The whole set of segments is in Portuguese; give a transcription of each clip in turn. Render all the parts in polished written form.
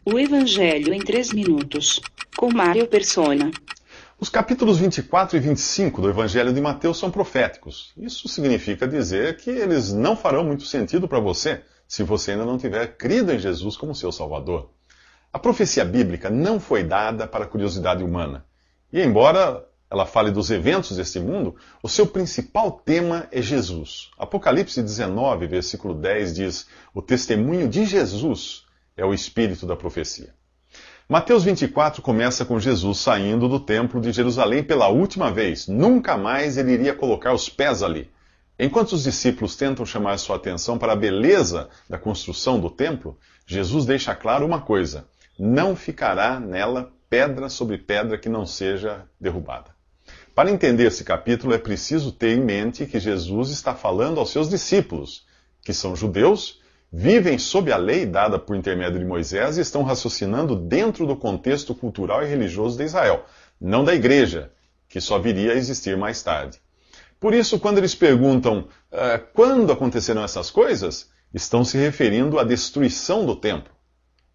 O Evangelho em 3 minutos, com Mário Persona. Os capítulos 24 e 25 do Evangelho de Mateus são proféticos. Isso significa dizer que eles não farão muito sentido para você, se você ainda não tiver crido em Jesus como seu Salvador. A profecia bíblica não foi dada para a curiosidade humana. E embora ela fale dos eventos deste mundo, o seu principal tema é Jesus. Apocalipse 19, versículo 10 diz: o testemunho de Jesus é o espírito da profecia. Mateus 24 começa com Jesus saindo do templo de Jerusalém pela última vez. Nunca mais ele iria colocar os pés ali. Enquanto os discípulos tentam chamar sua atenção para a beleza da construção do templo, Jesus deixa claro uma coisa: não ficará nela pedra sobre pedra que não seja derrubada. Para entender esse capítulo, é preciso ter em mente que Jesus está falando aos seus discípulos, que são judeus, vivem sob a lei dada por intermédio de Moisés e estão raciocinando dentro do contexto cultural e religioso de Israel, não da igreja, que só viria a existir mais tarde. Por isso, quando eles perguntam quando aconteceram essas coisas, estão se referindo à destruição do templo.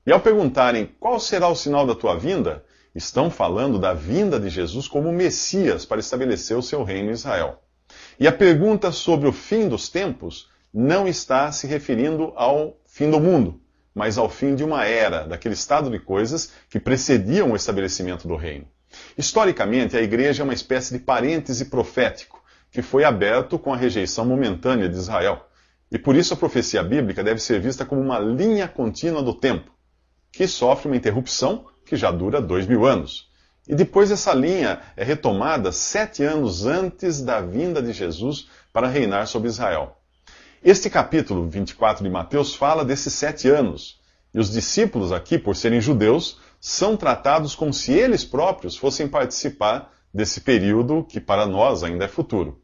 E ao perguntarem qual será o sinal da tua vinda, estão falando da vinda de Jesus como Messias para estabelecer o seu reino em Israel. E a pergunta sobre o fim dos tempos não está se referindo ao fim do mundo, mas ao fim de uma era, daquele estado de coisas que precediam o estabelecimento do reino. Historicamente, a igreja é uma espécie de parêntese profético, que foi aberto com a rejeição momentânea de Israel. E por isso a profecia bíblica deve ser vista como uma linha contínua do tempo, que sofre uma interrupção que já dura 2000 anos. E depois essa linha é retomada 7 anos antes da vinda de Jesus para reinar sobre Israel. Este capítulo 24 de Mateus fala desses 7 anos. E os discípulos aqui, por serem judeus, são tratados como se eles próprios fossem participar desse período que para nós ainda é futuro.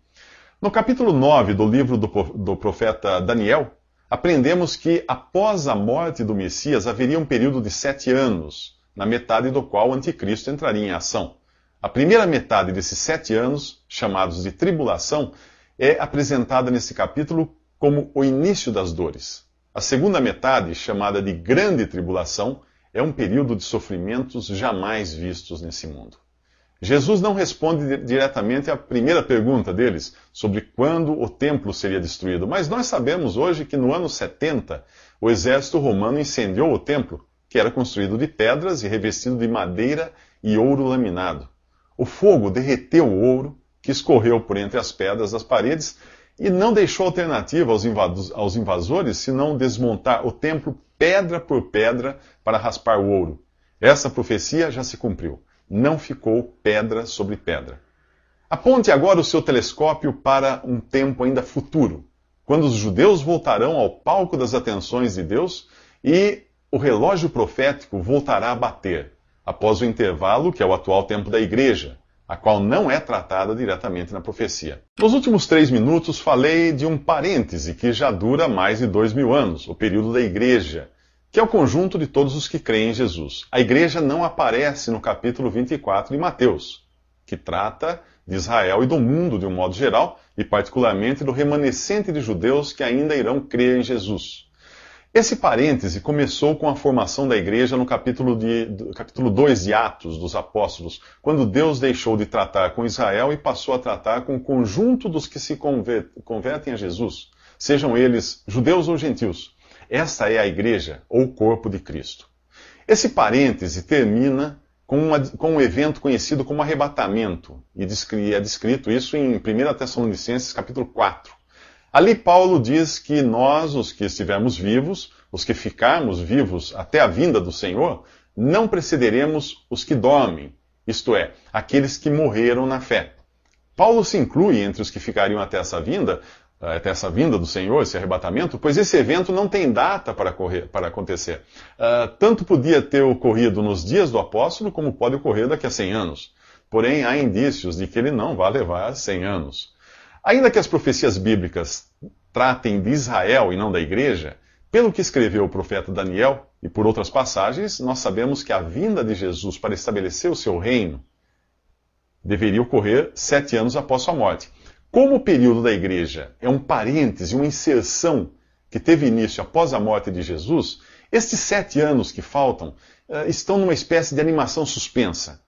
No capítulo 9 do livro do profeta Daniel, aprendemos que após a morte do Messias haveria um período de 7 anos, na metade do qual o anticristo entraria em ação. A primeira metade desses 7 anos, chamados de tribulação, é apresentada nesse capítulo como o início das dores. A segunda metade, chamada de grande tribulação, é um período de sofrimentos jamais vistos nesse mundo. Jesus não responde diretamente à primeira pergunta deles, sobre quando o templo seria destruído, mas nós sabemos hoje que no ano 70, o exército romano incendiou o templo, que era construído de pedras e revestido de madeira e ouro laminado. O fogo derreteu o ouro, que escorreu por entre as pedras das paredes, e não deixou alternativa aos invasores senão desmontar o templo pedra por pedra para raspar o ouro. Essa profecia já se cumpriu. Não ficou pedra sobre pedra. Aponte agora o seu telescópio para um tempo ainda futuro, quando os judeus voltarão ao palco das atenções de Deus e o relógio profético voltará a bater, após o intervalo que é o atual tempo da igreja, a qual não é tratada diretamente na profecia. Nos últimos 3 minutos falei de um parêntese que já dura mais de 2000 anos, o período da igreja, que é o conjunto de todos os que creem em Jesus. A igreja não aparece no capítulo 24 de Mateus, que trata de Israel e do mundo de um modo geral, e particularmente do remanescente de judeus que ainda irão crer em Jesus. Esse parêntese começou com a formação da igreja no capítulo 2 de Atos dos Apóstolos, quando Deus deixou de tratar com Israel e passou a tratar com o conjunto dos que se convertem a Jesus, sejam eles judeus ou gentios. Esta é a igreja, ou o corpo de Cristo. Esse parêntese termina com um evento conhecido como arrebatamento, e é descrito isso em 1 Tessalonicenses capítulo 4. Ali Paulo diz que nós, os que estivermos vivos, os que ficarmos vivos até a vinda do Senhor, não precederemos os que dormem, isto é, aqueles que morreram na fé. Paulo se inclui entre os que ficariam até essa vinda do Senhor, esse arrebatamento, pois esse evento não tem data para acontecer. Tanto podia ter ocorrido nos dias do apóstolo, como pode ocorrer daqui a 100 anos. Porém, há indícios de que ele não vai levar 100 anos. Ainda que as profecias bíblicas tratem de Israel e não da igreja, pelo que escreveu o profeta Daniel e por outras passagens, nós sabemos que a vinda de Jesus para estabelecer o seu reino deveria ocorrer 7 anos após sua morte. Como o período da igreja é um parêntese, uma inserção que teve início após a morte de Jesus, estes 7 anos que faltam estão numa espécie de animação suspensa.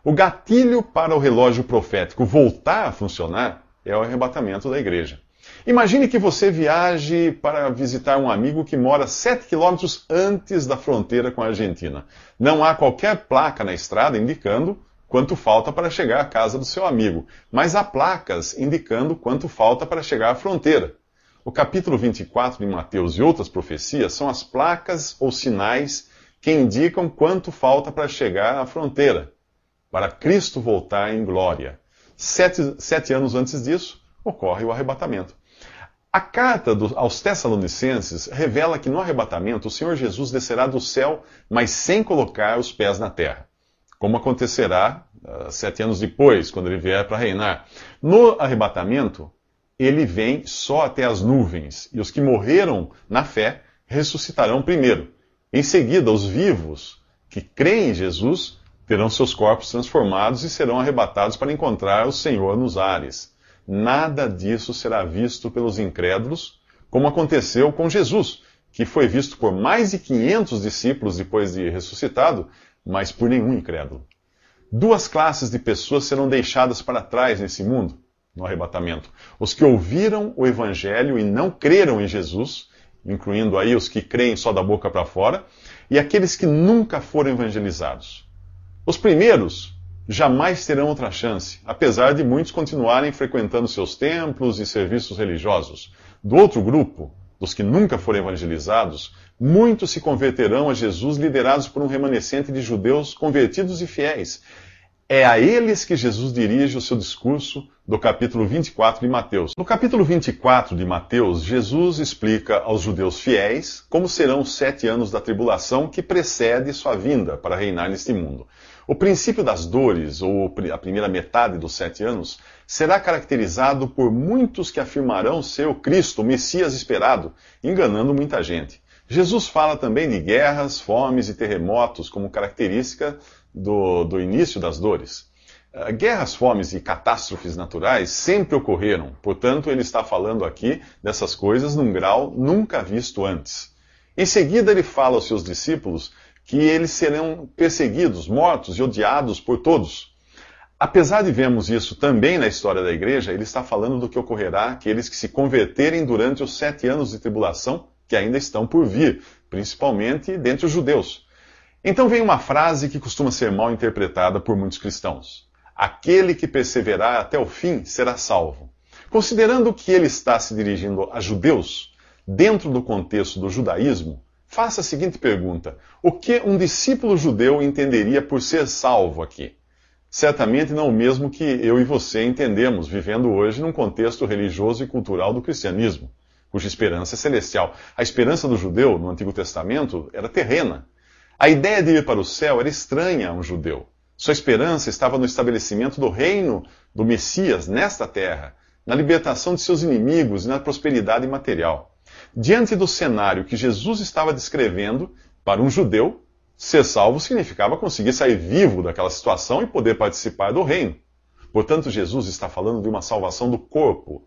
O gatilho para o relógio profético voltar a funcionar é o arrebatamento da igreja. Imagine que você viaje para visitar um amigo que mora 7 quilômetros antes da fronteira com a Argentina. Não há qualquer placa na estrada indicando quanto falta para chegar à casa do seu amigo, mas há placas indicando quanto falta para chegar à fronteira. O capítulo 24 de Mateus e outras profecias são as placas ou sinais que indicam quanto falta para chegar à fronteira, para Cristo voltar em glória. 7 anos antes disso, ocorre o arrebatamento. A carta aos Tessalonicenses revela que no arrebatamento o Senhor Jesus descerá do céu, mas sem colocar os pés na terra, como acontecerá 7 anos depois, quando ele vier para reinar. No arrebatamento, ele vem só até as nuvens, e os que morreram na fé ressuscitarão primeiro. Em seguida, os vivos que creem em Jesus terão seus corpos transformados e serão arrebatados para encontrar o Senhor nos ares. Nada disso será visto pelos incrédulos, como aconteceu com Jesus, que foi visto por mais de 500 discípulos depois de ressuscitado, mas por nenhum incrédulo. 2 classes de pessoas serão deixadas para trás nesse mundo, no arrebatamento. Os que ouviram o Evangelho e não creram em Jesus, incluindo aí os que creem só da boca para fora, e aqueles que nunca foram evangelizados. Os primeiros jamais terão outra chance, apesar de muitos continuarem frequentando seus templos e serviços religiosos. Do outro grupo, dos que nunca foram evangelizados, muitos se converterão a Jesus liderados por um remanescente de judeus convertidos e fiéis. É a eles que Jesus dirige o seu discurso do capítulo 24 de Mateus. No capítulo 24 de Mateus, Jesus explica aos judeus fiéis como serão os 7 anos da tribulação que precede sua vinda para reinar neste mundo. O princípio das dores, ou a primeira metade dos 7 anos, será caracterizado por muitos que afirmarão ser o Cristo, o Messias esperado, enganando muita gente. Jesus fala também de guerras, fomes e terremotos como característica do início das dores. Guerras, fomes e catástrofes naturais sempre ocorreram, portanto ele está falando aqui dessas coisas num grau nunca visto antes. Em seguida ele fala aos seus discípulos que eles serão perseguidos, mortos e odiados por todos. Apesar de vermos isso também na história da igreja, ele está falando do que ocorrerá àqueles que se converterem durante os 7 anos de tribulação que ainda estão por vir, principalmente dentre os judeus. Então vem uma frase que costuma ser mal interpretada por muitos cristãos. Aquele que perseverar até o fim será salvo. Considerando que ele está se dirigindo a judeus, dentro do contexto do judaísmo, faça a seguinte pergunta: o que um discípulo judeu entenderia por ser salvo aqui? Certamente não o mesmo que eu e você entendemos, vivendo hoje num contexto religioso e cultural do cristianismo, cuja esperança é celestial. A esperança do judeu, no Antigo Testamento, era terrena. A ideia de ir para o céu era estranha a um judeu. Sua esperança estava no estabelecimento do reino do Messias nesta terra, na libertação de seus inimigos e na prosperidade material. Diante do cenário que Jesus estava descrevendo, para um judeu, ser salvo significava conseguir sair vivo daquela situação e poder participar do reino. Portanto, Jesus está falando de uma salvação do corpo,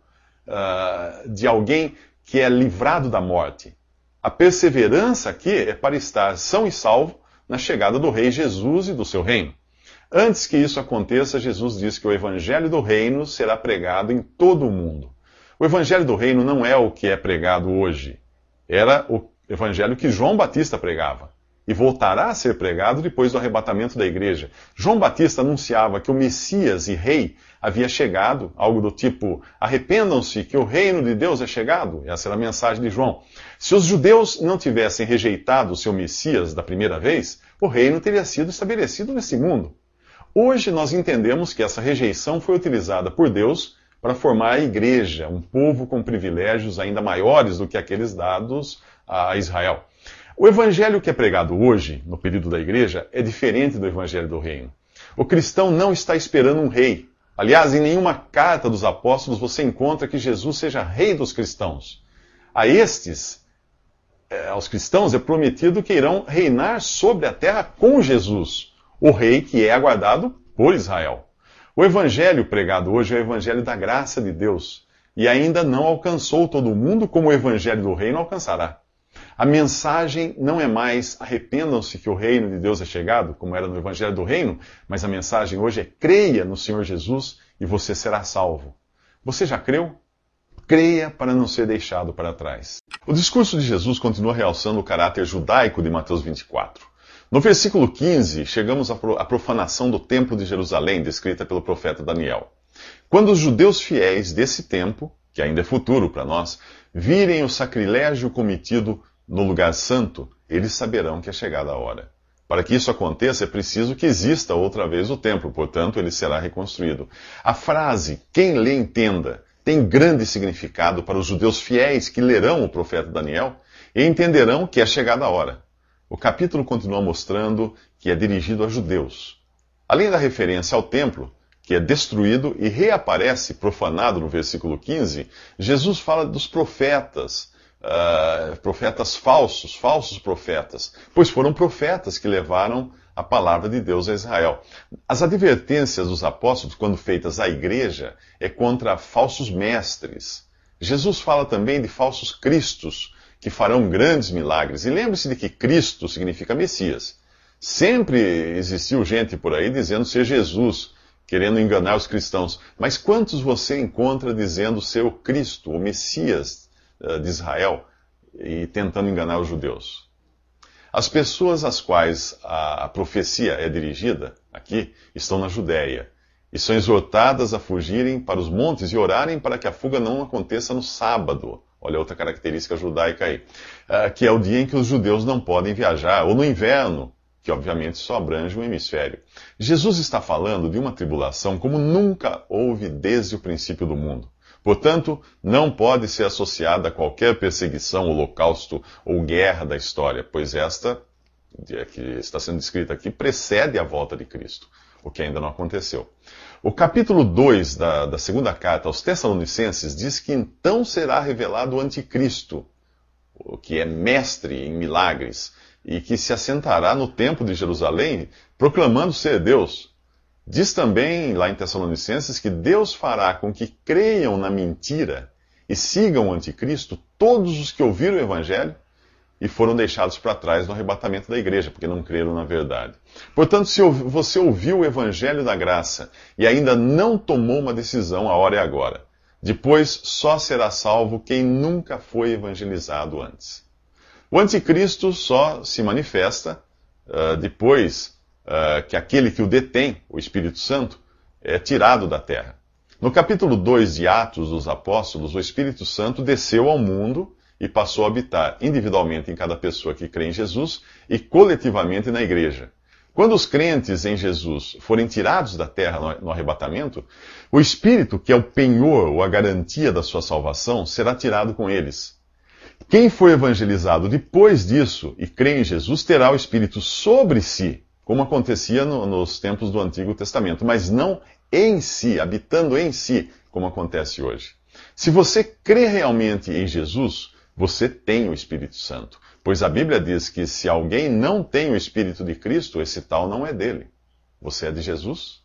de alguém que é livrado da morte. A perseverança aqui é para estar são e salvo na chegada do Rei Jesus e do seu reino. Antes que isso aconteça, Jesus diz que o Evangelho do Reino será pregado em todo o mundo. O Evangelho do Reino não é o que é pregado hoje. Era o Evangelho que João Batista pregava. E voltará a ser pregado depois do arrebatamento da igreja. João Batista anunciava que o Messias e Rei havia chegado, algo do tipo: arrependam-se que o reino de Deus é chegado. Essa era a mensagem de João. Se os judeus não tivessem rejeitado o seu Messias da primeira vez, o reino teria sido estabelecido nesse mundo. Hoje nós entendemos que essa rejeição foi utilizada por Deus para formar a igreja, um povo com privilégios ainda maiores do que aqueles dados a Israel. O evangelho que é pregado hoje, no período da igreja, é diferente do evangelho do reino. O cristão não está esperando um rei. Aliás, em nenhuma carta dos apóstolos você encontra que Jesus seja rei dos cristãos. Aos cristãos é prometido que irão reinar sobre a terra com Jesus, o rei que é aguardado por Israel. O evangelho pregado hoje é o evangelho da graça de Deus e ainda não alcançou todo mundo como o evangelho do reino alcançará. A mensagem não é mais arrependam-se que o reino de Deus é chegado, como era no Evangelho do Reino, mas a mensagem hoje é creia no Senhor Jesus e você será salvo. Você já creu? Creia para não ser deixado para trás. O discurso de Jesus continua realçando o caráter judaico de Mateus 24. No versículo 15, chegamos à profanação do templo de Jerusalém, descrita pelo profeta Daniel. Quando os judeus fiéis desse tempo, que ainda é futuro para nós, virem o sacrilégio cometido no lugar santo, eles saberão que é chegada a hora. Para que isso aconteça, é preciso que exista outra vez o templo, portanto, ele será reconstruído. A frase, quem lê entenda, tem grande significado para os judeus fiéis que lerão o profeta Daniel e entenderão que é chegada a hora. O capítulo continua mostrando que é dirigido a judeus. Além da referência ao templo, que é destruído e reaparece profanado no versículo 15, Jesus fala dos profetas, profetas falsos profetas, pois foram profetas que levaram a palavra de Deus a Israel. As advertências dos apóstolos, quando feitas à igreja, é contra falsos mestres. Jesus fala também de falsos cristos, que farão grandes milagres. E lembre-se de que Cristo significa Messias. Sempre existiu gente por aí dizendo ser Jesus, querendo enganar os cristãos. Mas quantos você encontra dizendo ser o Cristo, o Messias de Israel, e tentando enganar os judeus? As pessoas às quais a profecia é dirigida, aqui, estão na Judéia, e são exortadas a fugirem para os montes e orarem para que a fuga não aconteça no sábado. Olha outra característica judaica aí, que é o dia em que os judeus não podem viajar, ou no inverno, que obviamente só abrange um hemisfério. Jesus está falando de uma tribulação como nunca houve desde o princípio do mundo. Portanto, não pode ser associada a qualquer perseguição, holocausto ou guerra da história, pois esta, que está sendo descrita aqui, precede a volta de Cristo, o que ainda não aconteceu. O capítulo 2 da segunda carta aos Tessalonicenses diz que então será revelado o anticristo, que é mestre em milagres, e que se assentará no templo de Jerusalém, proclamando ser Deus. Diz também, lá em Tessalonicenses, que Deus fará com que creiam na mentira e sigam o anticristo todos os que ouviram o evangelho e foram deixados para trás no arrebatamento da igreja, porque não creram na verdade. Portanto, se você ouviu o evangelho da graça e ainda não tomou uma decisão, a hora é agora. Depois, só será salvo quem nunca foi evangelizado antes. O anticristo só se manifesta depois que aquele que o detém, o Espírito Santo, é tirado da terra. No capítulo 2 de Atos dos Apóstolos, o Espírito Santo desceu ao mundo e passou a habitar individualmente em cada pessoa que crê em Jesus e coletivamente na igreja. Quando os crentes em Jesus forem tirados da terra no arrebatamento, o Espírito, que é o penhor ou a garantia da sua salvação, será tirado com eles. Quem for evangelizado depois disso e crê em Jesus terá o Espírito sobre si, como acontecia nos tempos do Antigo Testamento, mas não em si, habitando em si, como acontece hoje. Se você crê realmente em Jesus, você tem o Espírito Santo, pois a Bíblia diz que se alguém não tem o Espírito de Cristo, esse tal não é dele. Você é de Jesus?